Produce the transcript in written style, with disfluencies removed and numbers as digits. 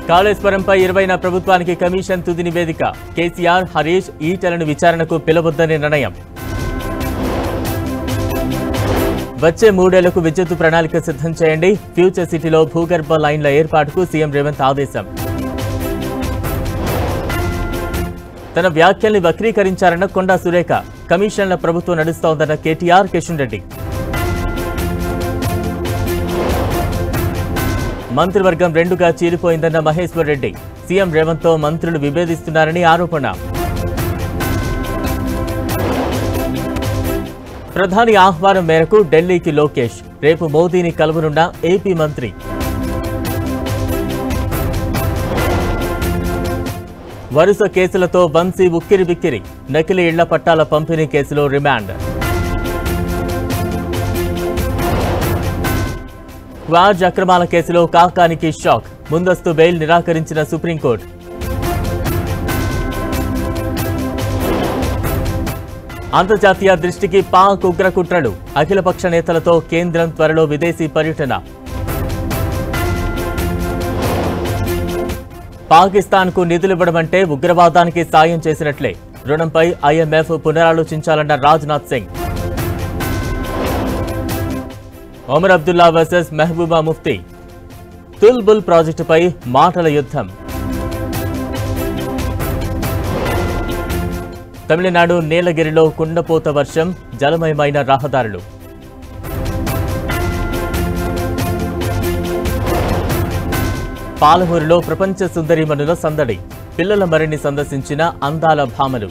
కాళేశ్వరంపై 20న ప్రభుత్వానికి కమిషన్ తుది నివేదిక. కేసీఆర్, హరీష్, ఈటెలను విచారణకు పిలవొద్దని నిర్ణయం. వచ్చే 3 ఏళ్లకు విద్యుత్ ప్రణాళిక సిద్ధం చేయండి. ఫ్యూచర్ సిటీలో భూగర్భ లైన్ల ఏర్పాటుకు సీఎం రేవంత్ ఆదేశం. తన వ్యాఖ్యల్ని వక్రీకరించారన్న కొండా సురేఖ. కమిషన్ల ప్రభుత్వం నడుస్తోందన్న కేటీఆర్, కిషన్ రెడ్డి. మంత్రివర్గం 2గా చీలిపోయిందన్న మహేశ్వర్ రెడ్డి. సీఎం రేవంత్తో మంత్రులు విభేదిస్తున్నారని ఆరోపణ. ప్రధాని ఆహ్వానం మేరకు ఢిల్లీకి లోకేష్. రేపు మోదీని కలవనున్న ఏపీ మంత్రి. వరుస కేసులతో వంశీ ఉక్కిరిబిక్కిరి. నకిలీ ఇళ్ల పట్టాల పంపిణీ కేసులో రిమాండ్. క్వాజ్ అక్రమాల కేసులో కాకానికి షాక్. ముందస్తు బెయిల్ నిరాకరించిన సుప్రీంకోర్టు. అంతర్జాతీయ దృష్టికి పాక్ ఉగ్రకుట్రలు. అఖిలపక్ష నేతలతో కేంద్రం త్వరలో విదేశీ పర్యటన. పాకిస్తాన్కు నిధులివ్వడమంటే ఉగ్రవాదానికి సాయం చేసినట్లే. రుణంపై ఐఎంఎఫ్ పునరాలోచించాలన్న రాజ్నాథ్ సింగ్. ఒమర్ అబ్దుల్లా వర్సెస్ మెహబూబా ముఫ్తీ. తుల్బుల్ ప్రాజెక్టుపై మాటల యుద్ధం. తమిళనాడు నీలగిరిలో కుండపోత వర్షం. జలమయమైన రహదారులు. పాలమూరులో ప్రపంచ సుందరీమణుల సందడి. పిల్లల మరిని సందర్శించిన అందాల భామలు.